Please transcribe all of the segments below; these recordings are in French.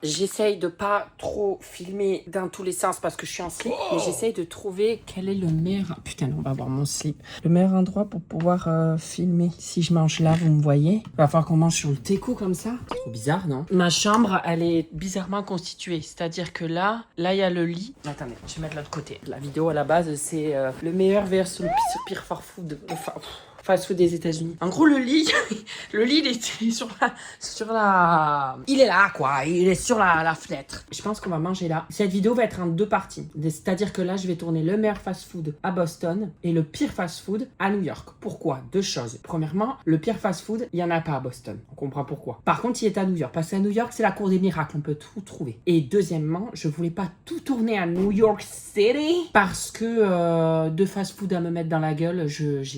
J'essaye de pas trop filmer dans tous les sens parce que je suis en slip, mais j'essaye de trouver quel est le meilleur... Putain, on va voir mon slip. Le meilleur endroit pour pouvoir filmer. Si je mange là, vous me voyez. Il va falloir qu'on mange sur le téco comme ça. Trop bizarre, non? Ma chambre, elle est bizarrement constituée. C'est-à-dire que là, il y a le lit. Attendez, je vais mettre l'autre côté. La vidéo à la base, c'est le meilleur versus le pire fast food des États-Unis. En gros, le lit, il était sur la... Il est là, quoi. Il est sur la fenêtre. Je pense qu'on va manger là. Cette vidéo va être en 2 parties. C'est-à-dire que là, je vais tourner le meilleur fast-food à Boston et le pire fast-food à New York. Pourquoi? 2 choses. Premièrement, le pire fast-food, il n'y en a pas à Boston. On comprend pourquoi. Par contre, il est à New York. Parce qu'à New York, c'est la cour des miracles. On peut tout trouver. Et deuxièmement, je voulais pas tout tourner à New York City parce que de fast-food à me mettre dans la gueule,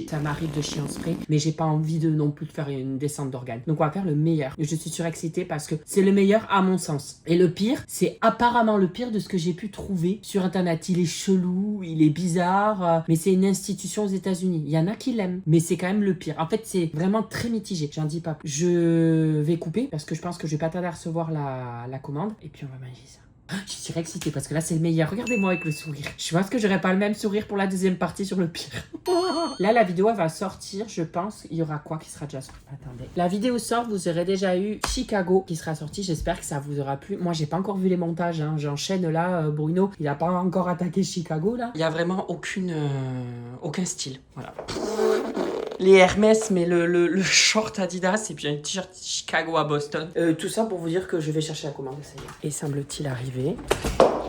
ça m'arrive de chier en spray, mais j'ai pas envie de non plus de faire une descente d'organes. Donc on va faire le meilleur. Je suis surexcitée parce que c'est le meilleur à mon sens. Et le pire, c'est apparemment le pire de ce que j'ai pu trouver sur internet. Il est chelou, il est bizarre, mais c'est une institution aux États-Unis. Il y en a qui l'aiment, mais c'est quand même le pire. En fait, c'est vraiment très mitigé. J'en dis pas plus. Je vais couper parce que je pense que je vais pas tarder à recevoir la commande et puis on va manger ça. Je suis excitée parce que là c'est le meilleur. Regardez-moi avec le sourire. Je pense que j'aurai pas le même sourire pour la deuxième partie sur le pire. Là la vidéo elle va sortir, je pense. Il y aura quoi qui sera déjà sorti? Attendez. La vidéo sort, vous aurez déjà eu Chicago qui sera sorti. J'espère que ça vous aura plu. Moi j'ai pas encore vu les montages. Hein. J'enchaîne là. Bruno, il a pas encore attaqué Chicago là. Il y a vraiment aucun style. Voilà. Les Hermès, mais le short Adidas et puis un t-shirt Chicago à Boston. Tout ça pour vous dire que je vais chercher la commande, ça y est. Et semble-t-il arriver.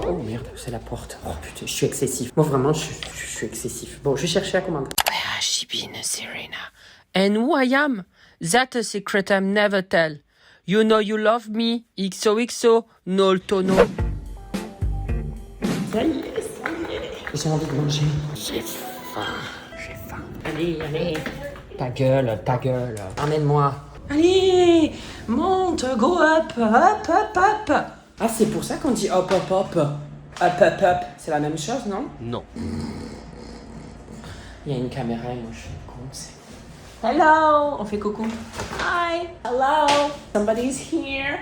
Oh merde, c'est la porte. Oh putain, je suis excessif. Moi vraiment, je suis excessif. Bon, je vais chercher la commande. Where has she been, Serena? And who I am? That's a secret I'm never tell. You know you love me. XOXO, no tono. Ça y est, ça y est. J'ai envie de manger. J'ai faim. Allez, allez. Ta gueule. Emmène-moi. Allez, monte, go up. Ah, c'est pour ça qu'on dit hop. Up. C'est la même chose, non? Non. Il y a une caméra et moi je suis con, c'est... Hello. On fait coucou. Hi. Hello. Somebody's here.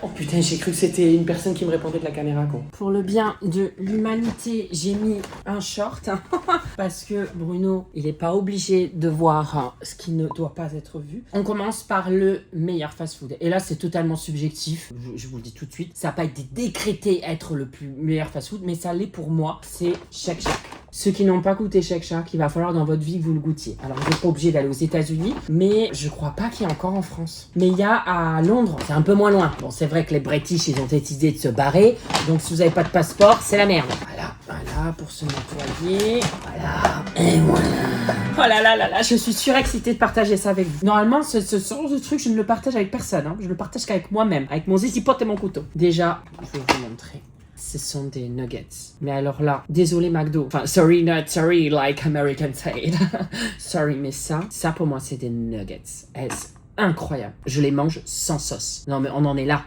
Oh putain, j'ai cru que c'était une personne qui me répondait de la caméra, con. Pour le bien de l'humanité, j'ai mis un short parce que Bruno, il est pas obligé de voir ce qui ne doit pas être vu. On commence par le meilleur fast-food. Et là, c'est totalement subjectif. Je vous le dis tout de suite. Ça n'a pas été décrété être le meilleur fast-food, mais ça l'est pour moi. C'est Shake Shack. Ceux qui n'ont pas goûté Shake Shack, il va falloir dans votre vie que vous le goûtiez. Alors, vous n'êtes pas obligé d'aller aux États-Unis, mais je crois pas qu'il y ait encore en France. Mais il y a à Londres, c'est un peu moins loin. Bon, c'est vrai que les British, ils ont décidé de se barrer, donc si vous n'avez pas de passeport, c'est la merde. Voilà, pour se nettoyer. Voilà, et voilà. Oh là, je suis surexcitée de partager ça avec vous. Normalement, ce genre de truc, je ne le partage avec personne. Hein. Je le partage qu'avec moi-même, avec mon zizipote et mon couteau. Déjà, je vais vous montrer. Ce sont des nuggets. Mais alors là, désolé McDo. Enfin, sorry, not sorry, like American said. Sorry, mais ça pour moi, c'est des nuggets. Est incroyable. Je les mange sans sauce. Non, mais on en est là.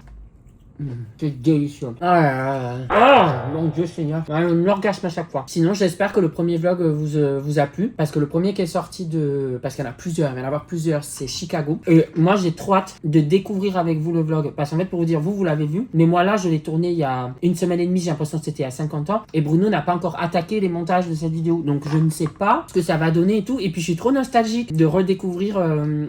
C'est délicieux. Mon Dieu Seigneur. Un orgasme à chaque fois. Sinon, j'espère que le premier vlog vous a plu. Parce que le premier qui est sorti parce qu'il y en a plusieurs, il va y en avoir plusieurs, c'est Chicago. Et moi, j'ai trop hâte de découvrir avec vous le vlog. Parce qu'en fait, pour vous dire, vous l'avez vu. Mais moi, là, je l'ai tourné il y a 1 semaine et demie. J'ai l'impression que c'était à 50 ans. Et Bruno n'a pas encore attaqué les montages de cette vidéo. Donc, je ne sais pas ce que ça va donner et tout. Et puis, je suis trop nostalgique de redécouvrir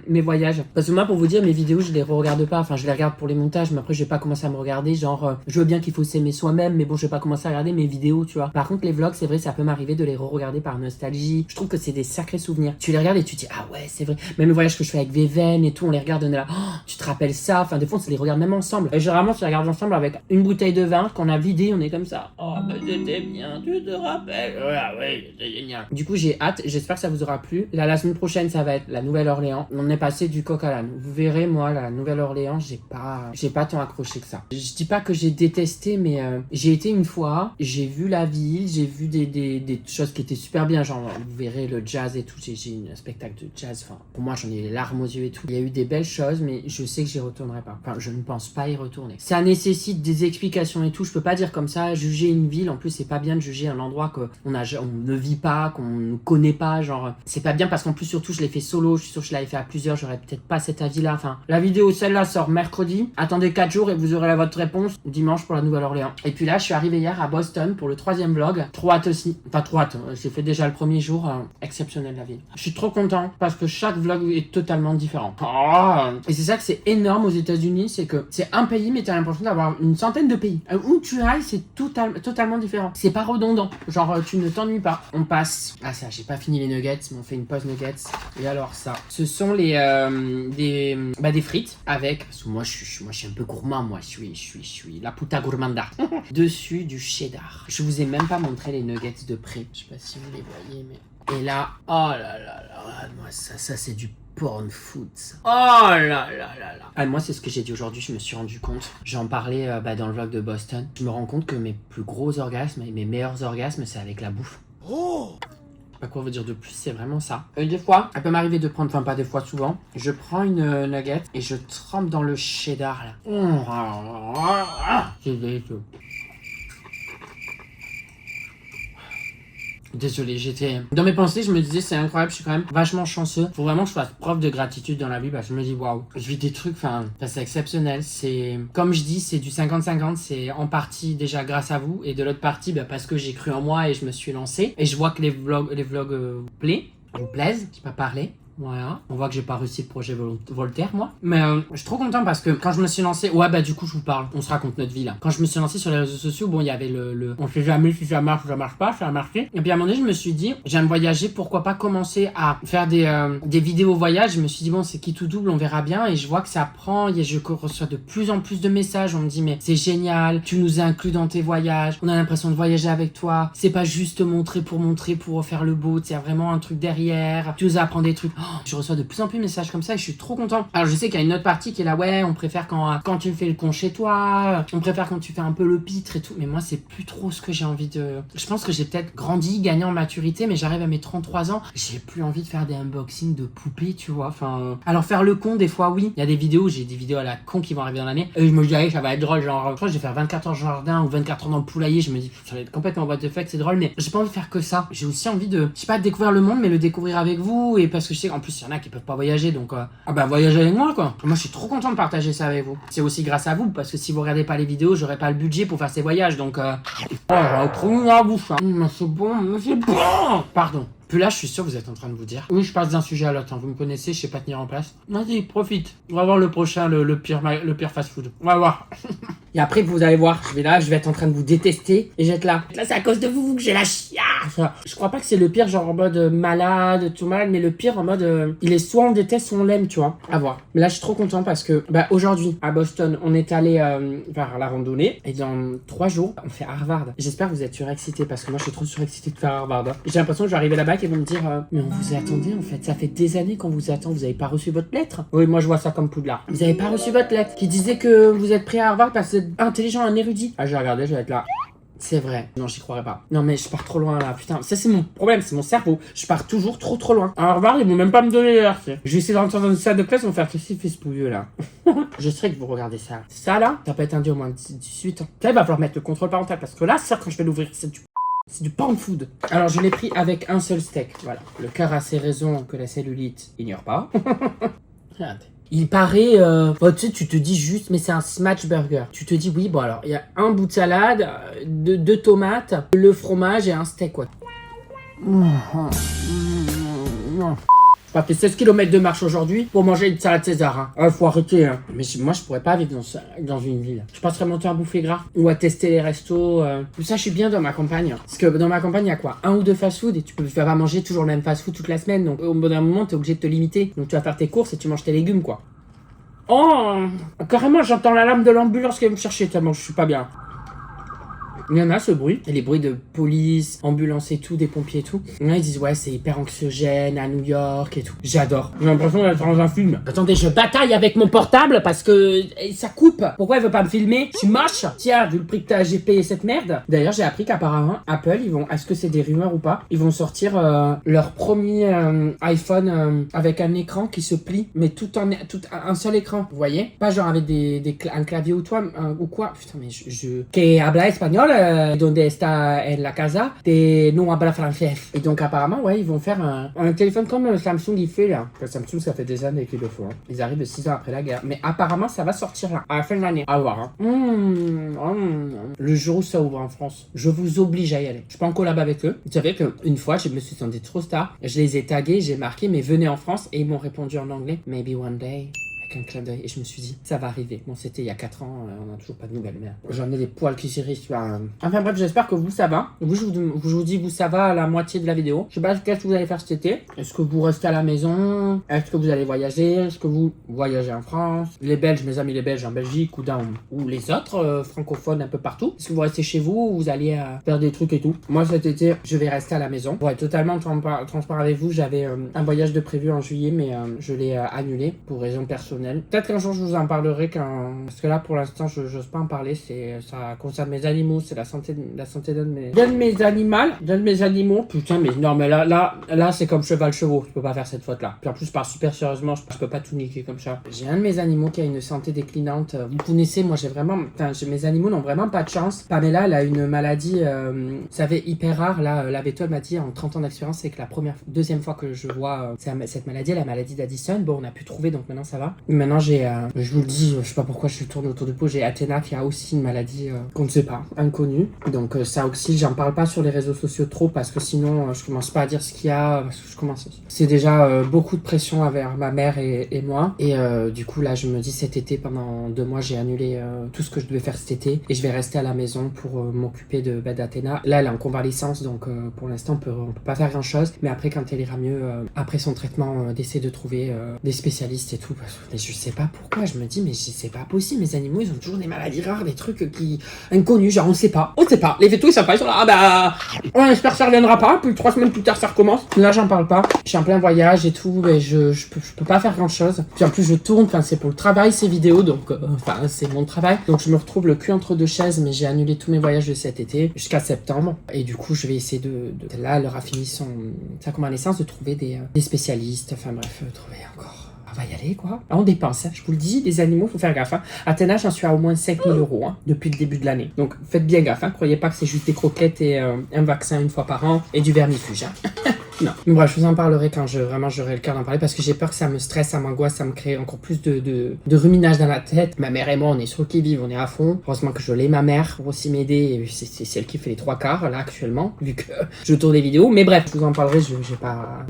mes voyages. Parce que moi, pour vous dire, mes vidéos, je les regarde pas. Enfin, je les regarde pour les montages. Mais après, je vais pas commencer à me regarder, genre je veux bien qu'il faut s'aimer soi-même, mais bon, je vais pas commencer à regarder mes vidéos, tu vois. Par contre, les vlogs, c'est vrai, ça peut m'arriver de les re-regarder par nostalgie. Je trouve que c'est des sacrés souvenirs. Tu les regardes et tu te dis, ah ouais, c'est vrai. Même le voyage que je fais avec Véven et tout, on les regarde, on est là, oh, tu te rappelles ça? Enfin, des fois, on se les regarde même ensemble. Et généralement, on se les regarde ensemble avec une bouteille de vin qu'on a vidée, on est comme ça. Oh, bah c'était bien, tu te rappelles? Ouais, c'était génial. Du coup, j'ai hâte, j'espère que ça vous aura plu. Là, la semaine prochaine, ça va être la Nouvelle-Orléans. On est passé du coq à l'âne. Vous verrez, moi, la Nouvelle-Orléans, j'ai pas tant accroché que ça. Je dis pas que j'ai détesté, mais j'ai été une fois, j'ai vu la ville, j'ai vu des choses qui étaient super bien, genre vous verrez le jazz et tout, j'ai un spectacle de jazz, enfin pour moi j'en ai les larmes aux yeux et tout. Il y a eu des belles choses, mais je sais que j'y retournerai pas. Enfin, je ne pense pas y retourner. Ça nécessite des explications et tout, je peux pas dire comme ça, juger une ville, en plus c'est pas bien de juger un endroit qu'on ne vit pas, qu'on ne connaît pas, genre c'est pas bien parce qu'en plus surtout je l'ai fait solo, je suis sûr que je l'avais fait à plusieurs, j'aurais peut-être pas cet avis là, enfin la vidéo celle-là sort mercredi, attendez 4 jours et vous aurez la votre réponse dimanche pour la Nouvelle-Orléans. Et puis là, je suis arrivé hier à Boston pour le 3e vlog. Trop hâte aussi. Enfin, trop hâte. J'ai fait déjà le premier jour. Exceptionnel la ville. Je suis trop content parce que chaque vlog est totalement différent. Oh, et c'est ça que c'est énorme aux États-Unis, c'est que c'est un pays, mais t'as l'impression d'avoir une centaine de pays. Où tu ailles, c'est totalement différent. C'est pas redondant. Genre, tu ne t'ennuies pas. On passe. Ah, ça, j'ai pas fini les nuggets, mais on fait une pause nuggets. Et alors, ça. Ce sont des frites avec. Parce que moi, je suis un peu gourmand, moi. Je suis la puta gourmanda. Dessus, du cheddar. Je vous ai même pas montré les nuggets de près. Je sais pas si vous les voyez, mais. Et là, oh là là là, moi, ça c'est du porn food. Ça. Oh là là là là. Ah, moi, c'est ce que j'ai dit aujourd'hui, je me suis rendu compte. J'en parlais dans le vlog de Boston. Je me rends compte que mes plus gros orgasmes et mes meilleurs orgasmes, c'est avec la bouffe. Oh! Pas quoi vous dire de plus, c'est vraiment ça. Des fois, elle peut m'arriver de prendre, enfin pas des fois, souvent, je prends une nugget et je trempe dans le cheddar là. C'est délicieux. Désolé, j'étais... Dans mes pensées, je me disais, c'est incroyable, je suis quand même vachement chanceux. Faut vraiment que je fasse preuve de gratitude dans la vie, parce que je me dis, waouh, je vis des trucs, enfin, c'est exceptionnel. C'est, comme je dis, c'est du 50-50, c'est en partie déjà grâce à vous, et de l'autre partie, parce que j'ai cru en moi et je me suis lancé. Et je vois que les vlogs vous plaisent, j'ai pas parlé. Voilà, on voit que j'ai pas réussi le projet Voltaire, moi. Mais je suis trop content parce que quand je me suis lancé... Ouais, du coup, je vous parle. On se raconte notre vie, là. Quand je me suis lancé sur les réseaux sociaux, bon, il y avait on sait jamais si ça marche ou ça marche pas, ça a marché. Et puis à un moment donné, je me suis dit, j'aime voyager, pourquoi pas commencer à faire des vidéos voyage. Je me suis dit, bon, c'est qui tout double, on verra bien. Et je vois que ça prend, et je reçois de plus en plus de messages. On me dit, mais c'est génial, tu nous inclus dans tes voyages. On a l'impression de voyager avec toi. C'est pas juste montrer, pour faire le beau. Il y a vraiment un truc derrière. Tu nous apprends des trucs. Je reçois de plus en plus de messages comme ça et je suis trop content. Alors je sais qu'il y a une autre partie qui est là, ouais, on préfère quand tu fais le con chez toi, on préfère quand tu fais un peu le pitre et tout, mais moi c'est plus trop ce que j'ai envie de... Je pense que j'ai peut-être grandi, gagné en maturité, mais j'arrive à mes 33 ans, j'ai plus envie de faire des unboxings de poupées, tu vois, enfin... Alors faire le con, des fois oui, il y a des vidéos, j'ai des vidéos à la con qui vont arriver dans l'année, et je me dis, allez, ça va être drôle, genre, je crois que je vais faire 24 heures au jardin ou 24 heures dans le poulailler, je me dis, ça va être complètement what the fuck, c'est drôle, mais j'ai pas envie de faire que ça, j'ai aussi envie de, je sais pas, de découvrir le monde, mais le découvrir avec vous, et parce que je sais qu'en plus, il y en a qui peuvent pas voyager, donc voyager avec moi, quoi. Moi je suis trop content de partager ça avec vous. C'est aussi grâce à vous, parce que si vous regardez pas les vidéos, j'aurais pas le budget pour faire ces voyages, donc j'aurais trop mis la bouche, hein. Mais c'est bon, pardon. Puis là, je suis sûr que vous êtes en train de vous dire. Oui, je passe d'un sujet à l'autre, hein. Vous me connaissez, je sais pas tenir en place. Vas-y, profite. On va voir le prochain, le pire fast-food. On va voir. Et après, vous allez voir, je vais être en train de vous détester et je vais être là. Là, c'est à cause de vous que j'ai la chiasse. Je crois pas que c'est le pire, genre en mode malade, tout malade, mais le pire en mode il est soit on déteste, soit on l'aime, tu vois. À voir. Mais là, je suis trop content parce que aujourd'hui, à Boston, on est allé faire la randonnée et dans 3 jours, on fait Harvard. J'espère que vous êtes surexcités parce que moi, je suis trop surexcité de faire Harvard. Hein. J'ai l'impression que je vais arriver là-bas et vont me dire mais on vous attendait en fait, ça fait des années qu'on vous attend, vous avez pas reçu votre lettre? Oui, moi je vois ça comme Poudlard. Vous avez pas reçu votre lettre qui disait que vous êtes pris à Harvard parce que vous êtes intelligent, un érudit. Ah, j'ai regardé, je vais être là. C'est vrai. Non, j'y croirais pas. Non, mais je pars trop loin là. Putain, ça c'est mon problème, c'est mon cerveau. Je pars toujours trop loin. À Harvard, ils vont même pas me donner l'heure. Je vais essayer d'entrer dans une salle de classe, ils vont faire ceci, fils pouilleux là. Je sais que vous regardez ça. Ça là, ça peut être induit au moins 18 ans. Ça, il va falloir mettre le contrôle parental parce que là, c'est quand je vais l'ouvrir, c'est du porn food. Alors, je l'ai pris avec un seul steak. Voilà. Le cœur a ses raisons que la cellulite ignore pas. Regardez. Il paraît, tu sais, tu te dis juste, mais c'est un smash burger. Tu te dis, oui, bon alors, il y a un bout de salade, deux tomates, le fromage et un steak, quoi. J'ai fait 16 km de marche aujourd'hui pour manger une salade César. Hein. Faut arrêter. Hein. Mais moi, je pourrais pas vivre dans une ville. Je passerais mon temps à bouffer gras ou à tester les restos. Tout ça, je suis bien dans ma campagne. Parce que dans ma campagne, il y a quoi, 1 ou 2 fast-food et tu vas pas manger toujours le même fast-food toute la semaine. Donc, au bout d'un moment, t'es obligé de te limiter. Donc, tu vas faire tes courses et tu manges tes légumes, quoi. Oh, carrément, j'entends l'alarme de l'ambulance qui va me chercher tellement je suis pas bien. Il y en a ce bruit, et les bruits de police, ambulance et tout, des pompiers et tout. Il y en a, ils disent ouais c'est hyper anxiogène à New York et tout. J'adore. J'ai l'impression d'être dans un film. Attendez, je bataille avec mon portable parce que ça coupe. Pourquoi il veut pas me filmer? Je suis moche. Tiens, vu le prix que j'ai payé cette merde. D'ailleurs, j'ai appris qu'apparemment Apple, est-ce que c'est des rumeurs ou pas, ils vont sortir leur premier iPhone avec un écran qui se plie, mais tout un seul écran. Vous voyez? Pas genre avec un clavier ou quoi. Putain mais je... Que habla espagnol? donde está en la casa, de no habla francés. Et donc apparemment, ouais, ils vont faire un téléphone comme Samsung il fait là. Enfin, Samsung, ça fait des années qu'ils le font. Hein. Ils arrivent 6 ans après la guerre. Mais apparemment, ça va sortir là, à la fin de l'année. À voir. Hein. Le jour où ça ouvre en France, je vous oblige à y aller. Je suis pas en collab avec eux. Vous savez qu'une fois, je me suis senti trop star. Je les ai tagués, j'ai marqué, mais venez en France. Et ils m'ont répondu en anglais, maybe one day. Avec un clin d'œil. Et je me suis dit, ça va arriver. Bon, c'était il y a 4 ans, on n'a toujours pas de nouvelles. Mais j'en ai des poils qui s'irrissent. Enfin bref, j'espère que vous, ça va. Vous, je vous dis, vous, ça va à la moitié de la vidéo. Je sais pas qu'est-ce que vous allez faire cet été. Est-ce que vous restez à la maison? Est-ce que vous allez voyager? Est-ce que vous voyagez en France? Les Belges, mes amis les Belges en Belgique ou les autres francophones un peu partout. Est-ce que vous restez chez vous ou vous allez faire des trucs et tout? Moi, cet été, je vais rester à la maison. Pour être totalement transparent avec vous, j'avais un voyage de prévu en juillet, mais je l'ai annulé pour raisons personnelles. Peut-être qu'un jour je vous en parlerai parce que là pour l'instant je n'ose pas en parler, ça concerne mes animaux, c'est la santé de mes animaux. Putain mais non mais là c'est comme cheval chevaux, je peux pas faire cette faute là. Puis en plus je parle super sérieusement, je peux pas tout niquer comme ça. J'ai un de mes animaux qui a une santé déclinante. Vous connaissez, moi mes animaux n'ont vraiment pas de chance. Pamela elle a une maladie, vous savez, hyper rare. Là la véto m'a dit en 30 ans d'expérience, c'est que deuxième fois que je vois cette maladie, la maladie d'Addison. Bon on a pu trouver donc maintenant ça va. Maintenant j'ai, je vous le dis, je sais pas pourquoi je tourne autour du pot, j'ai Athéna qui a aussi une maladie qu'on ne sait pas, inconnue. Donc ça aussi, j'en parle pas sur les réseaux sociaux trop parce que sinon je commence pas à dire ce qu'il y a, parce que c'est déjà beaucoup de pression envers ma mère et moi. Et du coup là je me dis cet été, pendant 2 mois, j'ai annulé tout ce que je devais faire cet été et je vais rester à la maison pour m'occuper d'Athéna. Là elle est en convalescence donc pour l'instant on peut pas faire grand chose, mais après quand elle ira mieux, après son traitement, d'essayer de trouver des spécialistes et tout, parce que je sais pas pourquoi, je me dis mais c'est pas possible, mes animaux ils ont toujours des maladies rares, des trucs inconnus, genre on sait pas, les vétos ils savent pas, ils sont là, on espère que ça reviendra pas, puis 3 semaines plus tard ça recommence. Là j'en parle pas, je suis en plein voyage et tout, mais je peux pas faire grand chose, puis en plus je tourne, c'est pour le travail ces vidéos, donc c'est mon travail, donc je me retrouve le cul entre 2 chaises, mais j'ai annulé tous mes voyages de cet été jusqu'à septembre, et du coup je vais essayer là elle aura fini sa convalescence, de trouver des spécialistes, enfin bref, trouver encore. On va y aller quoi. On dépense, hein. Je vous le dis, les animaux, faut faire gaffe. Hein. Athéna, j'en suis à au moins 5 000 € depuis le début de l'année. Donc faites bien gaffe, hein. Croyez pas que c'est juste des croquettes et un vaccin une fois par an et du vermifuge. Hein. Non. Mais bref, je vous en parlerai quand j'aurai le cœur d'en parler, parce que j'ai peur que ça me stresse, ça m'angoisse, ça me crée encore plus de ruminage dans la tête. Ma mère et moi, on est sur le qui-vive, on est à fond. Heureusement que je l'ai, ma mère, pour aussi m'aider. C'est celle qui fait les 3 quarts, là, actuellement, vu que je tourne des vidéos. Mais bref, je vous en parlerai,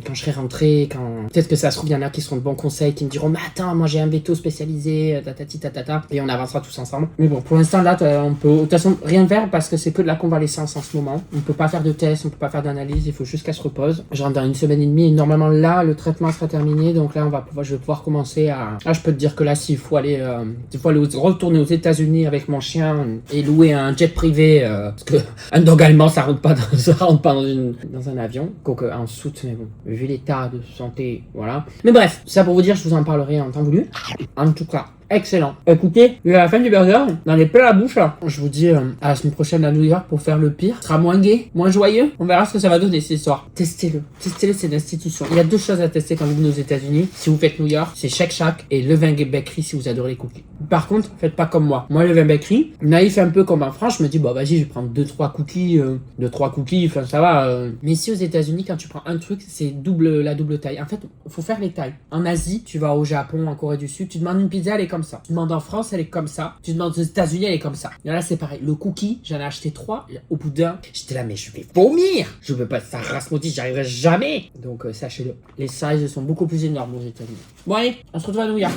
quand je serai rentrée, peut-être que ça se trouve, il y en a qui seront de bons conseils, qui me diront, mais attends, moi j'ai un veto spécialisé, tatata, et on avancera tous ensemble. Mais bon, pour l'instant, là, on peut, de toute façon, rien faire parce que c'est que de la convalescence en ce moment. On peut pas faire de tests, on peut pas faire d'analyse, il faut juste qu'elle se repose. Je rentre dans 1 semaine et demie et normalement là le traitement sera terminé, donc là je vais pouvoir commencer à... Là je peux te dire que là s'il faut aller retourner aux États-Unis avec mon chien et louer un jet privé, parce que un dog allemand ça rentre pas dans un avion, quoique en soute, mais bon, vu l'état de santé, voilà. Mais bref, ça pour vous dire, je vous en parlerai en temps voulu. En tout cas, excellent. Écoutez, à la fin du burger, j'en ai plein la bouche là. Je vous dis à la semaine prochaine à New York pour faire le pire. Ce sera moins gai, moins joyeux. On verra ce que ça va donner cette histoire. Testez-le, c'est une institution. Il y a 2 choses à tester quand vous venez aux États-Unis. Si vous faites New York, c'est Shake Shack et le vin bakery si vous adorez les cookies. Par contre, faites pas comme moi. Moi, le vin bakery, naïf un peu comme en France, je me dis, bon, vas-y, je vais prendre 2-3 cookies, enfin, ça va. Mais ici aux États-Unis, quand tu prends un truc, c'est la double taille. En fait, faut faire les tailles. En Asie, tu vas au Japon, en Corée du Sud, tu demandes une pizza, elle est comme ça. Tu demandes en France, elle est comme ça. Tu demandes aux États-Unis, elle est comme ça. Et là, c'est pareil. Le cookie, j'en ai acheté 3. Au bout d'un, j'étais là, mais je vais vomir. Je veux pas faire race maudite, j'y arriverai jamais. Donc, sachez-le. Les sizes sont beaucoup plus énormes aux États-Unis. Bon, allez, on se retrouve à New York.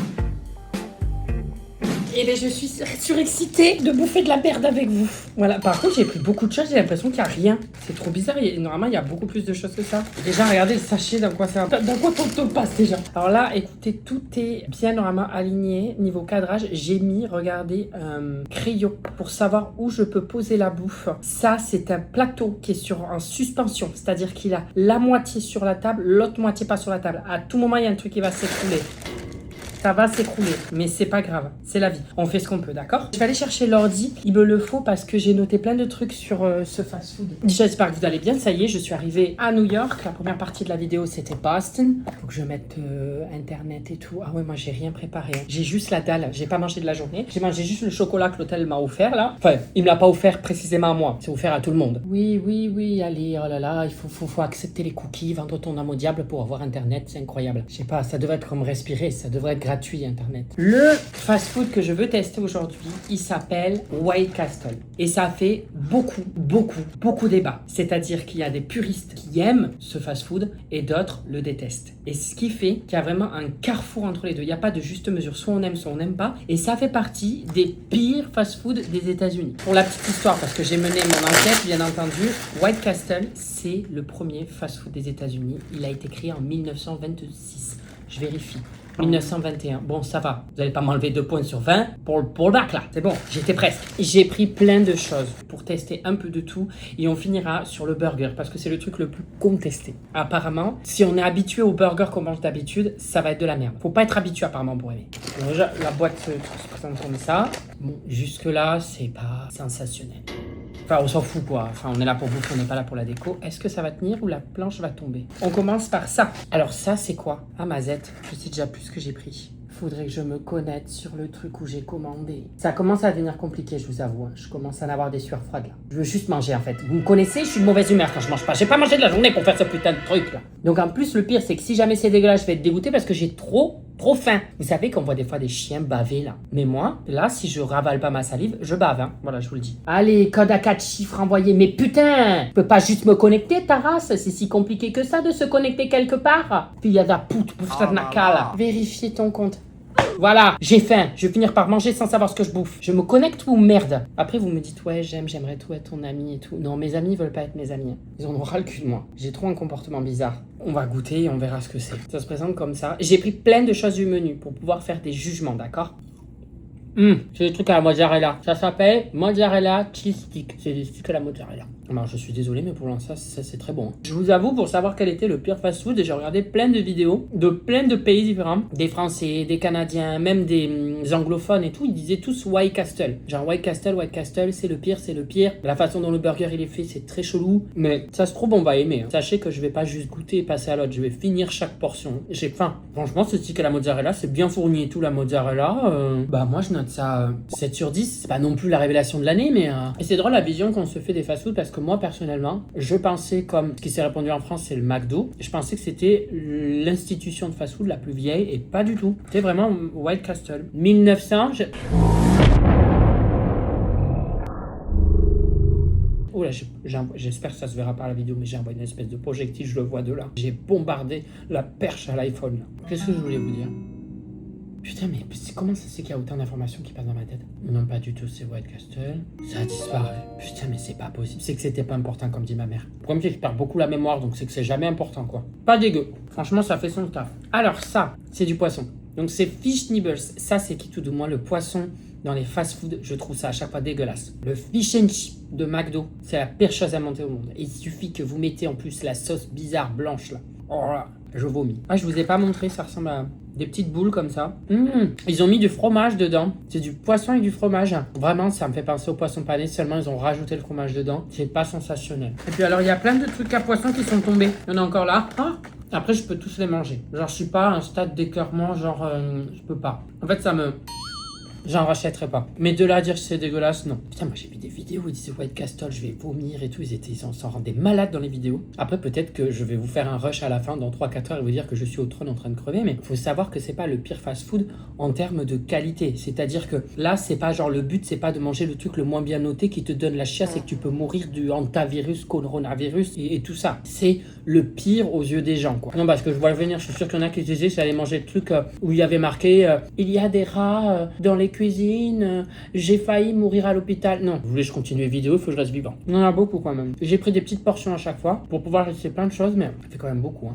Et bien, je suis surexcitée de bouffer de la merde avec vous. Voilà, par contre, j'ai pris beaucoup de choses, j'ai l'impression qu'il n'y a rien. C'est trop bizarre, normalement, il y a beaucoup plus de choses que ça. Déjà, regardez le sachet, dans quoi on passe déjà. Alors là, écoutez, tout est bien normalement aligné. Niveau cadrage, j'ai mis, regardez, un crayon pour savoir où je peux poser la bouffe. Ça, c'est un plateau qui est en suspension, c'est-à-dire qu'il a la moitié sur la table, l'autre moitié pas sur la table. À tout moment, il y a un truc qui va s'écrouler. Ça va s'écrouler, mais c'est pas grave, c'est la vie. On fait ce qu'on peut, d'accord? Je vais aller chercher l'ordi, il me le faut parce que j'ai noté plein de trucs sur ce fast-food. Déjà, j'espère que vous allez bien, ça y est, je suis arrivée à New York. La première partie de la vidéo, c'était Boston. Faut que je mette Internet et tout. Ah ouais, moi, j'ai rien préparé. Hein. J'ai juste la dalle, j'ai pas mangé de la journée. J'ai mangé juste le chocolat que l'hôtel m'a offert, là. Enfin, il me l'a pas offert précisément à moi, c'est offert à tout le monde. Oui, allez, oh là là, il faut accepter les cookies, vendre ton âme au diable pour avoir Internet, c'est incroyable. Je sais pas, ça devrait être comme respirer, ça devrait être gratuit, Internet. Le fast-food que je veux tester aujourd'hui, il s'appelle White Castle. Et ça fait beaucoup débat. C'est-à-dire qu'il y a des puristes qui aiment ce fast-food et d'autres le détestent. Et ce qui fait qu'il y a vraiment un carrefour entre les deux. Il n'y a pas de juste mesure, soit on aime, soit on n'aime pas. Et ça fait partie des pires fast-food des États-Unis. Pour la petite histoire, parce que j'ai mené mon enquête, bien entendu, White Castle, c'est le premier fast-food des États-Unis. Il a été créé en 1926. Je vérifie. 1921. Bon, ça va. Vous n'allez pas m'enlever 2 points sur 20 pour le bac, là. C'est bon, j'étais presque. J'ai pris plein de choses pour tester un peu de tout et on finira sur le burger parce que c'est le truc le plus contesté. Apparemment, si on est habitué au burger qu'on mange d'habitude, ça va être de la merde. Faut pas être habitué apparemment pour aimer. Déjà, la boîte se présente comme ça. Bon, jusque-là, c'est pas sensationnel. Enfin, on s'en fout quoi. Enfin, on est là pour bouffer, on n'est pas là pour la déco. Est-ce que ça va tenir ou la planche va tomber? On commence par ça. Alors ça, c'est quoi? Ah, mazette. Je sais déjà plus ce que j'ai pris. Faudrait que je me connecte sur le truc où j'ai commandé. Ça commence à devenir compliqué, je vous avoue. Hein. Je commence à en avoir des sueurs froides là. Je veux juste manger en fait. Vous me connaissez, je suis de mauvaise humeur quand je mange pas. J'ai pas mangé de la journée pour faire ce putain de truc là. Donc en plus, le pire, c'est que si jamais c'est dégueulasse, je vais être dégoûté parce que j'ai trop faim. Vous savez qu'on voit des fois des chiens baver là. Mais moi, là, si je ravale pas ma salive, je bave. Hein. Voilà, je vous le dis. Allez, code à 4 chiffres envoyé. Mais putain, je peux pas juste me connecter, ta race. C'est si compliqué que ça de se connecter quelque part. Puis il y a de la poutre, bouffe de naka là. Vérifiez ton compte. Voilà, j'ai faim. Je vais finir par manger sans savoir ce que je bouffe. Je me connecte ou merde? Après, vous me dites, ouais, j'aimerais tout être ton ami et tout. Non, mes amis veulent pas être mes amis. Ils en ont ras le cul de moi. J'ai trop un comportement bizarre. On va goûter et on verra ce que c'est. Ça se présente comme ça. J'ai pris plein de choses du menu pour pouvoir faire des jugements, d'accord? C'est des trucs à la mozzarella. Ça s'appelle mozzarella cheese stick. C'est des sticks à la mozzarella. Alors, je suis désolé, mais pour l'instant, ça c'est très bon. Hein. Je vous avoue, pour savoir quel était le pire fast-food, j'ai regardé plein de vidéos de plein de pays différents. Des Français, des Canadiens, même des anglophones et tout. Ils disaient tous White Castle. Genre White Castle, c'est le pire, c'est le pire. La façon dont le burger il est fait, c'est très chelou. Mais ça se trouve, on va aimer. Hein. Sachez que je vais pas juste goûter et passer à l'autre. Je vais finir chaque portion. J'ai faim. Franchement, ce stick à la mozzarella, c'est bien fourni et tout. La mozzarella, bah moi je note ça 7 sur 10. C'est pas non plus la révélation de l'année, mais... Et c'est drôle la vision qu'on se fait des fast-food parce que moi, personnellement, je pensais, comme ce qui s'est répandu en France, c'est le McDo. Je pensais que c'était l'institution de fast-food la plus vieille et pas du tout. C'était vraiment White Castle. 1900, Oh là, j'espère que ça se verra pas à la vidéo, mais j'ai envoyé une espèce de projectile, je le vois de là. J'ai bombardé la perche à l'iPhone. Qu'est-ce que je voulais vous dire? Putain, mais comment ça se fait qu'il y a autant d'informations qui passent dans ma tête? Non, pas du tout, c'est White Castle. Ça a disparu. Putain, mais c'est pas possible. C'est que c'était pas important, comme dit ma mère. Le problème, c'est que je perds beaucoup la mémoire, donc c'est que c'est jamais important, quoi. Pas dégueu. Franchement, ça fait son taf. Alors, ça, c'est du poisson. Donc, c'est Fish Nibbles. Ça, c'est qui, tout de moins, le poisson dans les fast-food. Je trouve ça à chaque fois dégueulasse. Le Fish and Chip de McDo, c'est la pire chose à monter au monde. Il suffit que vous mettez en plus la sauce bizarre blanche, là. Oh là, je vomis. Ah, je vous ai pas montré, ça ressemble à des petites boules comme ça. Ils ont mis du fromage dedans. C'est du poisson et du fromage. Vraiment, ça me fait penser au poisson pané. Seulement, ils ont rajouté le fromage dedans. C'est pas sensationnel. Et puis alors, il y a plein de trucs à poisson qui sont tombés. Il y en a encore là. Ah, après, je peux tous les manger. Genre, je suis pas à un stade d'écœurement. Genre, je peux pas. En fait, ça me... J'en rachèterai pas. Mais de là à dire que c'est dégueulasse, non. Putain, moi j'ai vu des vidéos où ils disaient White Castle, je vais vomir et tout. Ils s'en rendaient malades dans les vidéos. Après, peut-être que je vais vous faire un rush à la fin dans 3-4 heures et vous dire que je suis au trône en train de crever. Mais faut savoir que c'est pas le pire fast-food en termes de qualité. C'est-à-dire que là, c'est pas genre le but, c'est pas de manger le truc le moins bien noté qui te donne la chiasse et que tu peux mourir du hantavirus, coronavirus et tout ça. C'est le pire aux yeux des gens, quoi. Non, parce que je vois le venir, je suis sûr qu'il y en a qui disaient que j'allais manger le truc où il y avait marqué il y a des rats dans les cuisine, j'ai failli mourir à l'hôpital. Non, vous voulez que je continue les vidéos, il faut que je reste vivant. Il y en a beaucoup quand même. J'ai pris des petites portions à chaque fois pour pouvoir laisser plein de choses, mais ça fait quand même beaucoup. Hein.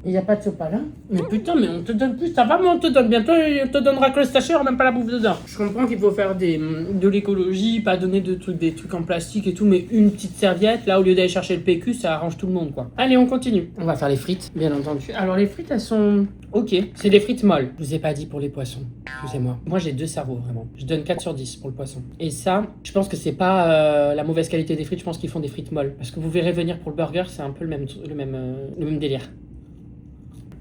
Il n'y a pas de sopalin. Mais putain, mais on te donne plus, ça va, mais on te donne bientôt, on te donnera que le sachet, on même pas la bouffe dedans. Je comprends qu'il faut faire de l'écologie, pas donner des trucs en plastique et tout, mais une petite serviette, là, au lieu d'aller chercher le PQ, ça arrange tout le monde, quoi. Allez, on continue. On va faire les frites, bien entendu. Alors, les frites, elles sont... Ok, c'est des frites molles. Je vous ai pas dit pour les poissons, excusez-moi. Moi, j'ai 2 cerveaux, vraiment. Je donne 4 sur 10 pour le poisson. Et ça, je pense que c'est pas la mauvaise qualité des frites, je pense qu'ils font des frites molles. Parce que vous verrez venir pour le burger, c'est un peu le même délire.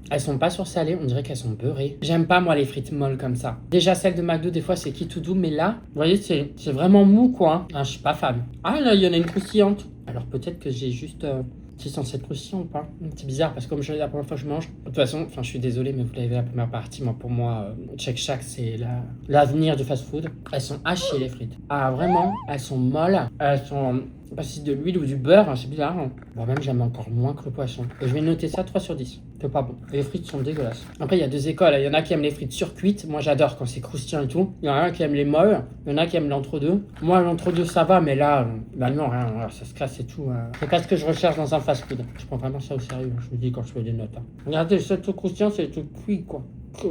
Elles sont pas sursalées, on dirait qu'elles sont beurrées. J'aime pas moi les frites molles comme ça. Déjà celles de McDo des fois c'est qui tout doux, mais là, vous voyez c'est vraiment mou quoi. Ah, je suis pas fan. Ah là il y en a une croustillante. Alors peut-être que j'ai juste... c'est censé être croustillant ou pas? C'est bizarre parce que comme la première fois que je mange. De toute façon, enfin je suis désolé mais vous l'avez vu la première partie, moi pour moi, Shake Shack c'est l'avenir du fast food. Elles sont hachées les frites. Ah vraiment, elles sont molles. Elles sont... pas si de l'huile ou du beurre, hein, c'est bizarre. Hein. Bon, même j'aime encore moins que le poisson. Et je vais noter ça 3 sur 10. C'est pas bon. Les frites sont dégueulasses. Après, il y a 2 écoles. Il y en a qui aiment les frites surcuites. Moi, j'adore quand c'est croustillant et tout. Il y en a un qui aime les molles. Il y en a qui aiment l'entre-deux. Moi, l'entre-deux, ça va, mais là, non, rien. Ça se casse et tout. C'est pas ce que je recherche dans un fast-food. Je prends vraiment ça au sérieux. Je vous dis quand je fais des notes. Hein. Regardez, le seul truc croustillant, c'est le truc cuit, quoi.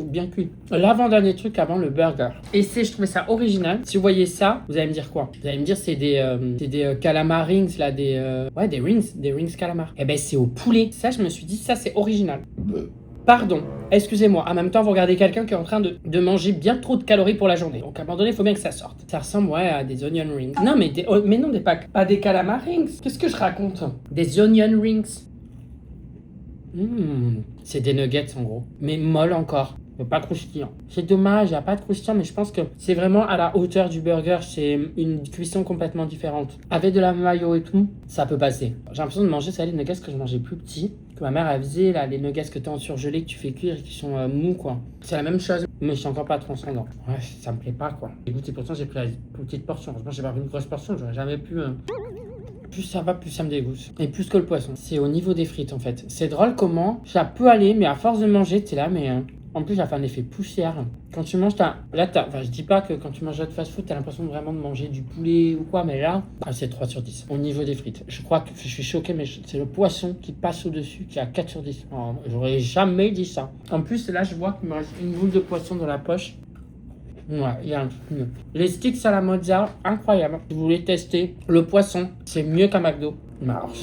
Bien cuit. L'avant-dernier truc avant le burger. Et je trouvais ça original. Si vous voyez ça, vous allez me dire quoi? Vous allez me dire c'est des calamar rings là, des rings calamar. Eh ben c'est au poulet. Ça je me suis dit ça c'est original. Pardon, excusez-moi. En même temps, vous regardez quelqu'un qui est en train de manger bien trop de calories pour la journée. Donc à un moment donné, il faut bien que ça sorte. Ça ressemble à des onion rings. Non mais mais non pas des calamar rings. Qu'est-ce que je raconte? Des onion rings. C'est des nuggets en gros, mais molles encore, mais pas croustillant. C'est dommage, il n'y a pas de croustillant, mais je pense que c'est vraiment à la hauteur du burger. C'est une cuisson complètement différente. Avec de la mayo et tout, ça peut passer. J'ai l'impression de manger les nuggets que je mangeais plus petit, que ma mère elle faisait, là, les nuggets que tu as en surgelé, que tu fais cuire et qui sont mous quoi. C'est la même chose, mais c'est encore pas transcendant. Ouais, ça me plaît pas quoi. Écoutez, pourtant j'ai pris la petite portion. Je pense que j'ai pas pris une grosse portion, j'aurais jamais pu... Plus ça va, plus ça me dégoûte. Et plus que le poisson. C'est au niveau des frites en fait. C'est drôle comment ça peut aller, mais à force de manger, t'es là, mais en plus ça fait un effet poussière. Quand tu manges, enfin je dis pas que quand tu manges de fast food, t'as l'impression vraiment de manger du poulet ou quoi, mais là, c'est 3 sur 10. Au niveau des frites. Je crois que je suis choqué, mais c'est le poisson qui passe au-dessus qui a 4 sur 10. Alors, j'aurais jamais dit ça. En plus, là, je vois qu'il me reste une boule de poisson dans la poche. Ouais, il y a un truc mieux. Les sticks à la mozza, incroyable. Si vous voulez tester le poisson, c'est mieux qu'un McDo. Mais alors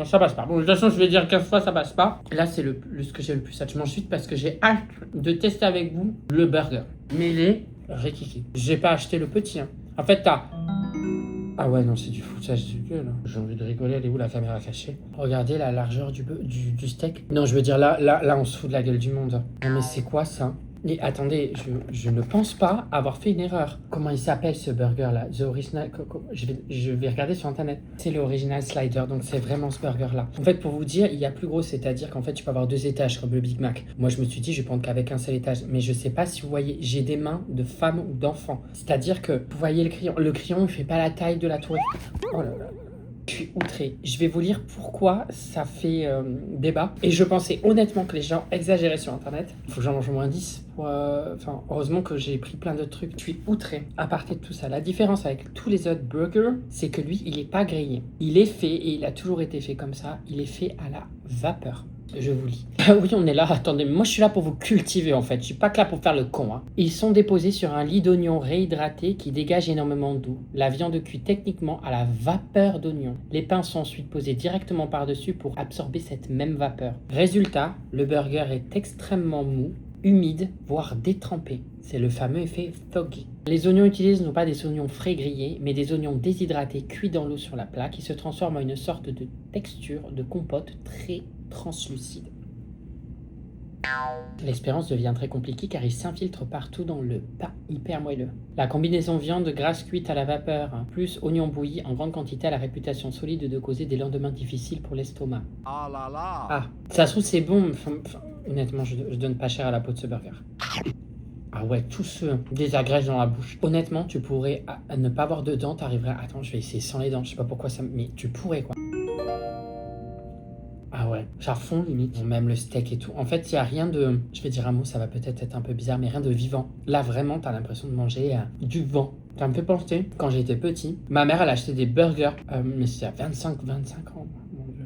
ça passe pas. Bon, de toute façon, je vais dire 15 fois, ça passe pas. Là, c'est ce que j'ai le plus hâte. Je mange vite parce que j'ai hâte de tester avec vous le burger. Mais les rikiki. J'ai pas acheté le petit. Hein. En fait, t'as... Ah ouais, non, c'est du foutage de gueule. Là. J'ai envie de rigoler. Elle est où la caméra cachée? Regardez la largeur du steak. Non, je veux dire, là, on se fout de la gueule du monde. Non, mais c'est quoi ça? Et attendez, je ne pense pas avoir fait une erreur. Comment il s'appelle ce burger là? The Original... Je vais regarder sur internet. C'est le Original Slider, donc c'est vraiment ce burger là. En fait, pour vous dire, il y a plus gros, c'est-à-dire qu'en fait, tu peux avoir 2 étages comme le Big Mac. Moi, je me suis dit, je vais prendre qu'avec un seul étage. Mais je sais pas si vous voyez, j'ai des mains de femmes ou d'enfants. C'est-à-dire que, vous voyez le crayon. Le crayon, il fait pas la taille de la tour. Oh là là. Je suis outré. Je vais vous lire pourquoi ça fait débat. Et je pensais honnêtement que les gens exagéraient sur internet. Il faut que j'en mange au moins 10. Enfin, heureusement que j'ai pris plein d'autres trucs. Je suis outré à partir de tout ça. La différence avec tous les autres burgers, c'est que lui, il est pas grillé. Il est fait, et il a toujours été fait comme ça, il est fait à la vapeur. Je vous lis. Ah oui, on est là. Attendez, moi je suis là pour vous cultiver en fait. Je suis pas que là pour faire le con. Hein. Ils sont déposés sur un lit d'oignon réhydraté qui dégage énormément d'eau. La viande cuit techniquement à la vapeur d'oignon. Les pains sont ensuite posés directement par-dessus pour absorber cette même vapeur. Résultat, le burger est extrêmement mou, humide, voire détrempé. C'est le fameux effet Foggy. Les oignons utilisés n'ont pas des oignons frais grillés, mais des oignons déshydratés cuits dans l'eau sur la plaque qui se transforment en une sorte de texture de compote très translucide. L'expérience devient très compliquée car il s'infiltre partout dans le pain hyper moelleux. La combinaison viande grasse cuite à la vapeur plus oignon bouilli en grande quantité a la réputation solide de causer des lendemains difficiles pour l'estomac. Ah, ça se trouve c'est bon, honnêtement je donne pas cher à la peau de ce burger. Ah ouais, tout ce désagrège dans la bouche. Honnêtement, tu pourrais à ne pas avoir de dents, t'arriverais... Attends, je vais essayer sans les dents, je sais pas pourquoi ça... Mais tu pourrais quoi. Ah ouais, ça fond limite. Même le steak et tout. En fait, il n'y a rien de... Je vais dire un mot, ça va peut-être être un peu bizarre, mais rien de vivant. Là, vraiment, t'as l'impression de manger du vent. Ça me fait penser, quand j'étais petit, ma mère, elle achetait des burgers, mais c'était à 25 ans. Mon Dieu.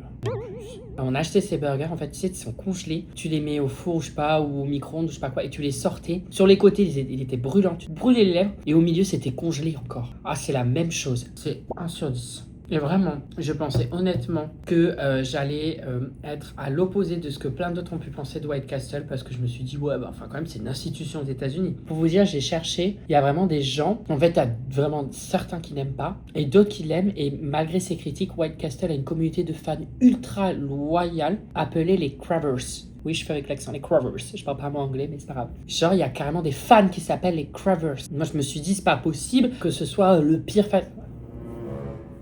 On a acheté ces burgers, en fait, tu sais, ils sont congelés. Tu les mets au four, je sais pas, ou au micro-ondes, je sais pas quoi, et tu les sortais. Sur les côtés, ils étaient brûlants. Tu brûlais les lèvres, et au milieu, c'était congelé encore. Ah, c'est la même chose. C'est 1 sur 10. Et vraiment, je pensais honnêtement que j'allais être à l'opposé de ce que plein d'autres ont pu penser de White Castle, parce que je me suis dit, ouais, bah, enfin, quand même, c'est une institution aux États-Unis. Pour vous dire, j'ai cherché, il y a vraiment des gens, en fait, il y a vraiment certains qui n'aiment pas, et d'autres qui l'aiment, et malgré ces critiques, White Castle a une communauté de fans ultra loyale, appelée les Cravers. Oui, je fais avec l'accent, les Cravers. Je parle pas moi anglais, mais c'est pas grave. Genre, il y a carrément des fans qui s'appellent les Cravers. Moi, je me suis dit, c'est pas possible que ce soit le pire fan.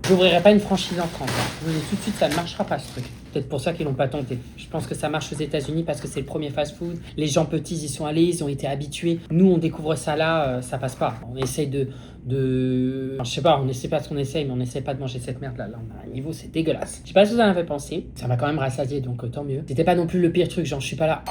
J'ouvrirai pas une franchise en France. Je vous dis tout de suite, ça ne marchera pas ce truc. Peut-être pour ça qu'ils l'ont pas tenté. Je pense que ça marche aux États-Unis parce que c'est le premier fast-food. Les gens petits y sont allés, ils ont été habitués. Nous, on découvre ça là, ça passe pas. On essaye enfin, je sais pas, on essaie pas ce qu'on essaye, mais on essaie pas de manger cette merde là. Là, on a un niveau, c'est dégueulasse. Je sais pas si vous en avez pensé. Ça m'a quand même rassasié, donc tant mieux. C'était pas non plus le pire truc, genre je suis pas là.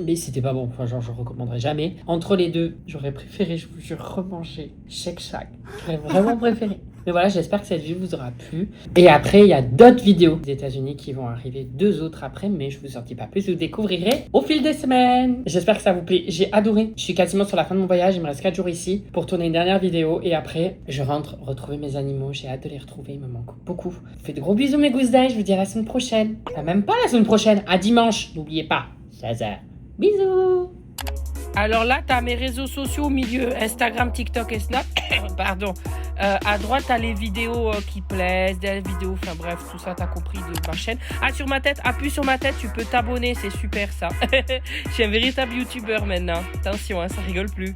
Mais c'était pas bon. Enfin, genre je recommanderais jamais. Entre les deux, j'aurais préféré, je vous jure, remanger Shake Shack. J'aurais vraiment préféré. Mais voilà, j'espère que cette vidéo vous aura plu. Et après, il y a d'autres vidéos des États-Unis qui vont arriver, 2 autres après, mais je vous en dis pas plus, vous découvrirez au fil des semaines. J'espère que ça vous plaît. J'ai adoré. Je suis quasiment sur la fin de mon voyage. Il me reste 4 jours ici pour tourner une dernière vidéo. Et après, je rentre retrouver mes animaux. J'ai hâte de les retrouver. Il me manque beaucoup. Je vous fais de gros bisous, mes gousses d'ail. Je vous dis à la semaine prochaine. Enfin, même pas la semaine prochaine. À dimanche. N'oubliez pas. Zaza. Bisous. Alors là, tu as mes réseaux sociaux au milieu, Instagram, TikTok et Snap. Pardon. À droite, tu as les vidéos qui plaisent, des vidéos, enfin bref, tout ça, tu as compris de ma chaîne. Ah, sur ma tête, appuie sur ma tête, tu peux t'abonner, c'est super ça. Je suis un véritable YouTuber maintenant. Attention, hein, ça rigole plus.